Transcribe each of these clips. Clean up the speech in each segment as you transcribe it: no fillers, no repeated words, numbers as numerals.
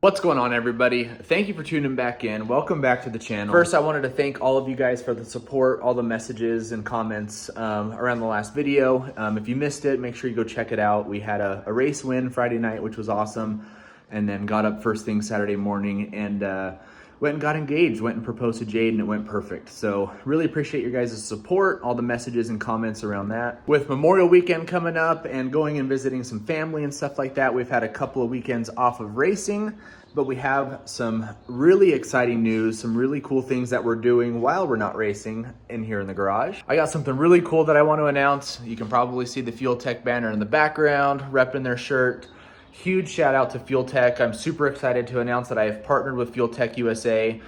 What's going on, everybody? Thank you for tuning back in. Welcome back to the channel. First, I wanted to thank all of you guys for the support, all the messages and comments around the last video. If you missed it, make sure you go check it out. We had a race win Friday night, which was awesome, and then got up first thing Saturday morning and went and got engaged, went and proposed to Jade, and it went perfect. So really appreciate your guys' support, all the messages and comments around that. With Memorial Weekend coming up and going and visiting some family and stuff like that, we've had a couple of weekends off of racing, but we have some really exciting news, some really cool things that we're doing while we're not racing in here in the garage. I got something really cool that I want to announce. You can probably see the Fuel Tech banner in the background, repping their shirt. Huge shout out to Fuel Tech. I'm super excited to announce that I have partnered with Fuel Tech USA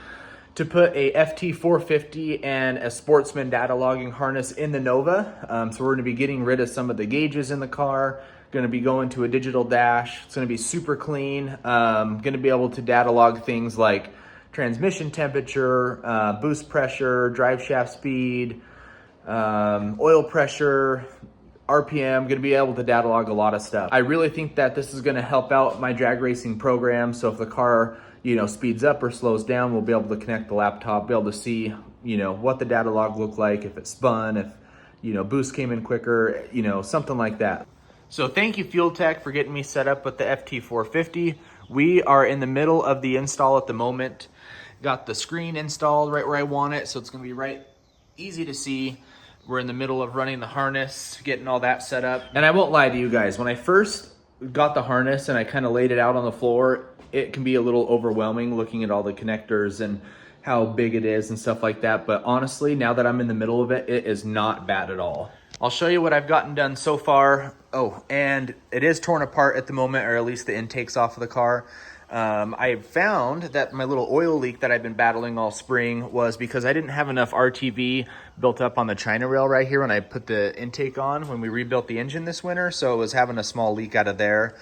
to put a FT450 and a Sportsman data logging harness in the Nova. So we're gonna be getting rid of some of the gauges in the car, gonna be going to a digital dash. It's gonna be super clean. Gonna be able to data log things like transmission temperature, boost pressure, drive shaft speed, oil pressure, RPM, gonna be able to data log a lot of stuff. I really think that this is gonna help out my drag racing program. So if the car, speeds up or slows down, we'll be able to connect the laptop, be able to see, what the data log looked like, if it spun, if, boost came in quicker, something like that. So thank you, Fuel Tech, for getting me set up with the FT450. We are in the middle of the install at the moment. Got the screen installed right where I want it, so it's gonna be right easy to see. We're in the middle of running the harness, getting all that set up. And I won't lie to you guys, when I first got the harness and I kind of laid it out on the floor, it can be a little overwhelming looking at all the connectors and how big it is and stuff like that. But honestly, now that I'm in the middle of it, it is not bad at all. I'll show you what I've gotten done so far. Oh, and it is torn apart at the moment, or at least the intake's off of the car. I found that my little oil leak that I've been battling all spring was because I didn't have enough RTV built up on the China rail right here when I put the intake on when we rebuilt the engine this winter. So it was having a small leak out of there.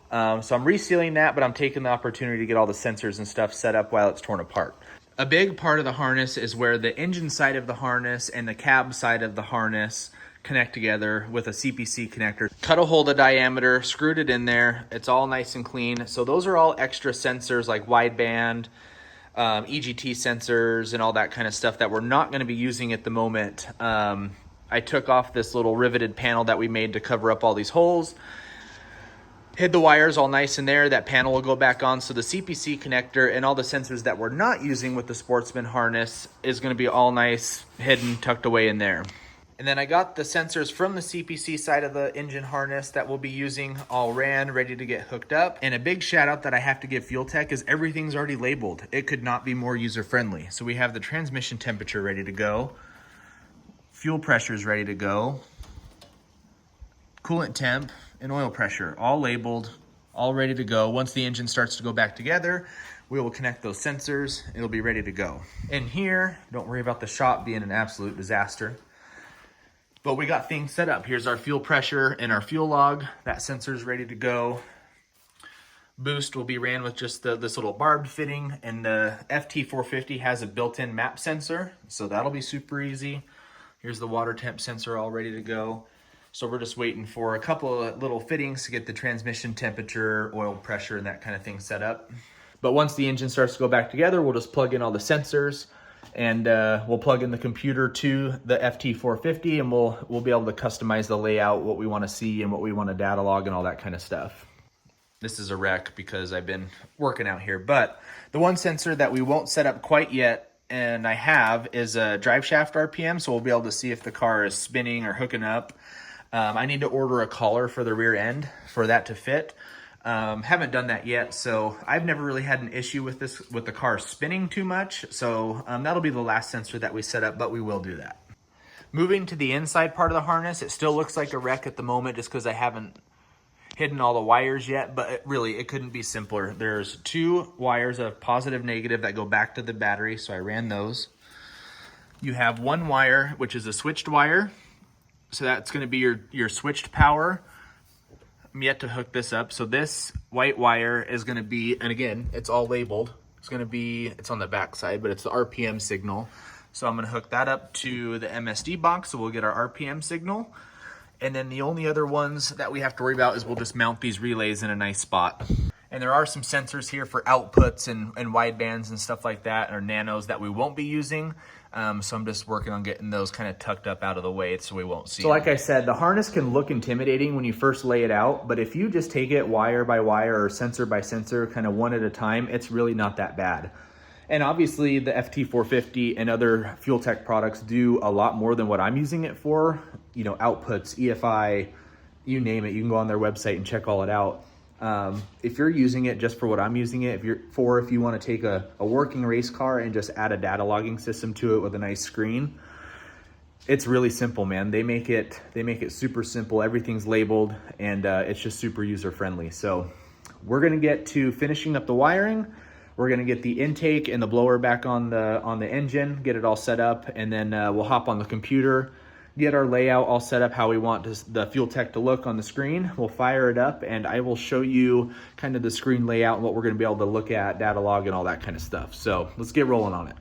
So I'm resealing that, but I'm taking the opportunity to get all the sensors and stuff set up while it's torn apart. A big part of the harness is where the engine side of the harness and the cab side of the harness connect together with a CPC connector. Cut a hole the diameter, screwed it in there. It's all nice and clean. So those are all extra sensors like wideband, EGT sensors, and all that kind of stuff that we're not going to be using at the moment. I took off this little riveted panel that we made to cover up all these holes. Hid the wires all nice in there. That panel will go back on. So the CPC connector and all the sensors that we're not using with the Sportsman harness is going to be all nice, hidden, tucked away in there. And then I got the sensors from the CPC side of the engine harness that we'll be using all ran, ready to get hooked up. And a big shout out that I have to give Fuel Tech is everything's already labeled. It could not be more user friendly. So we have the transmission temperature ready to go. Fuel pressure is ready to go. Coolant temp and oil pressure, all labeled, all ready to go. Once the engine starts to go back together, we will connect those sensors. It'll be ready to go. In here, don't worry about the shop being an absolute disaster. But we got things set up. Here's our fuel pressure and our fuel log. That sensor's ready to go. Boost will be ran with just this little barbed fitting, and the FT450 has a built-in map sensor, so that'll be super easy. Here's the water temp sensor all ready to go. So we're just waiting for a couple of little fittings to get the transmission temperature, oil pressure, and that kind of thing set up. But once the engine starts to go back together, we'll just plug in all the sensors, and we'll plug in the computer to the FT450, and we'll be able to customize the layout, what we want to see and what we want to data log and all that kind of stuff. This is a wreck because I've been working out here, but the one sensor that we won't set up quite yet, and I have, is a drive shaft RPM, so we'll be able to see if the car is spinning or hooking up. I need to order a collar for the rear end for that to fit. Haven't done that yet, so I've never really had an issue with the car spinning too much. So that'll be the last sensor that we set up, but we will do that. Moving to the inside part of the harness, it still looks like a wreck at the moment just because I haven't hidden all the wires yet, but it couldn't be simpler. There's two wires of positive, negative that go back to the battery, so I ran those. You have one wire, which is a switched wire. So that's going to be your switched power. I'm yet to hook this up. So this white wire is going to be, and again, it's all labeled. It's on the back side, but it's the RPM signal. So I'm going to hook that up to the MSD box, so we'll get our RPM signal. And then the only other ones that we have to worry about is we'll just mount these relays in a nice spot. And there are some sensors here for outputs and widebands and stuff like that, or nanos that we won't be using. So I'm just working on getting those kind of tucked up out of the way so we won't see. So like I said, the harness can look intimidating when you first lay it out, but if you just take it wire by wire or sensor by sensor, kind of one at a time, it's really not that bad. And obviously the FT450 and other Fuel Tech products do a lot more than what I'm using it for. You know, outputs, EFI, you name it, you can go on their website and check all it out. If you're using it just for what I'm using it, if you want to take a working race car and just add a data logging system to it with a nice screen, it's really simple, man. They make it super simple. Everything's labeled, and it's just super user friendly. So we're gonna get to finishing up the wiring. We're gonna get the intake and the blower back on the engine, get it all set up, and then we'll hop on the computer, get our layout all set up how we want the Fuel Tech to look on the screen. We'll fire it up, and I will show you kind of the screen layout and what we're gonna be able to look at, data log, and all that kind of stuff. So let's get rolling on it.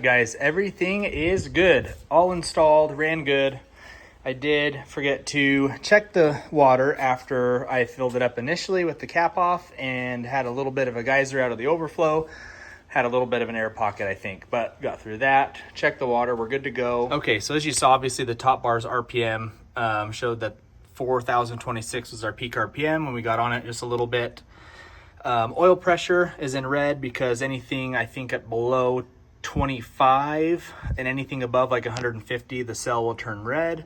right, guys, everything is good. All installed, ran good. I did forget to check the water after I filled it up initially with the cap off and had a little bit of a geyser out of the overflow. Had a little bit of an air pocket, I think, but got through that. Checked the water, we're good to go. Okay, so as you saw, obviously the top bar's RPM showed that 4,026 was our peak RPM when we got on it just a little bit. Oil pressure is in red because anything I think at below 25 and anything above like 150, the cell will turn red.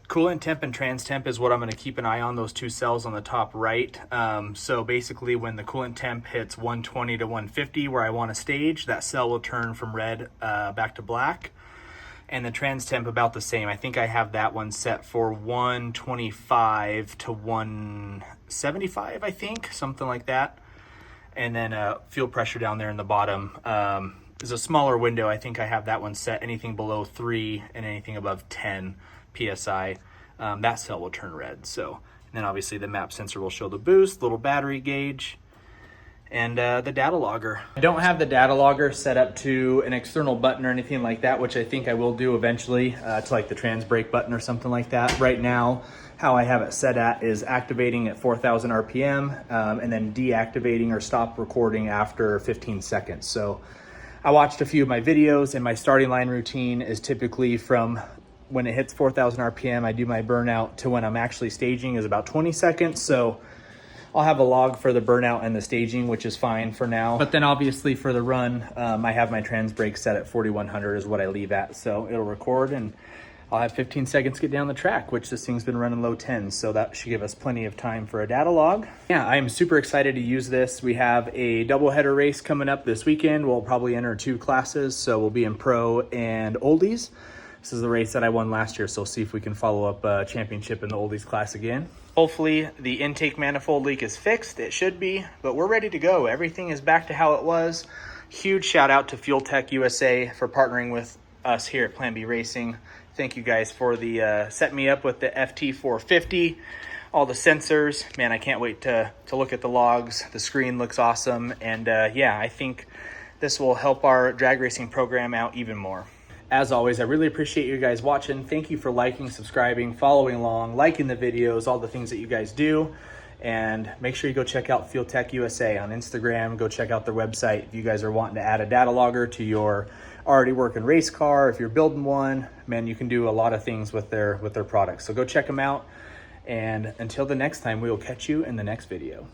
Coolant temp and trans temp is what I'm going to keep an eye on, those two cells on the top right. So basically when the coolant temp hits 120 to 150 where I want to stage, that cell will turn from red back to black. And the trans temp about the same. I think I have that one set for 125 to 175, I think, something like that. And then fuel pressure down there in the bottom is a smaller window. I think I have that one set anything below 3 and anything above 10 PSI. That cell will turn red. So, and then obviously the map sensor will show the boost, little battery gauge, and the data logger. I don't have the data logger set up to an external button or anything like that, which I think I will do eventually to like the trans brake button or something like that. Right now, how I have it set at is activating at 4,000 RPM and then deactivating or stop recording after 15 seconds. So I watched a few of my videos and my starting line routine is typically from when it hits 4,000 RPM, I do my burnout to when I'm actually staging is about 20 seconds. So I'll have a log for the burnout and the staging, which is fine for now. But then obviously for the run, I have my trans brake set at 4,100 is what I leave at. So it'll record and I'll have 15 seconds to get down the track, which this thing's been running low 10s. So that should give us plenty of time for a data log. Yeah, I am super excited to use this. We have a doubleheader race coming up this weekend. We'll probably enter 2 classes. So we'll be in pro and oldies. This is the race that I won last year, so we'll see if we can follow up a championship in the oldies class again. Hopefully the intake manifold leak is fixed. It should be, but we're ready to go. Everything is back to how it was. Huge shout out to Fuel Tech USA for partnering with us here at Plan B Racing. Thank you guys for the setting me up with the FT450, all the sensors. Man, I can't wait to look at the logs. The screen looks awesome, and yeah, I think this will help our drag racing program out even more. As always, I really appreciate you guys watching. Thank you for liking, subscribing, following along, liking the videos, all the things that you guys do. And make sure you go check out Fuel Tech USA on Instagram. Go check out their website if you guys are wanting to add a data logger to your already working race car. If you're building one, man, you can do a lot of things with their products. So go check them out. And until the next time, we will catch you in the next video.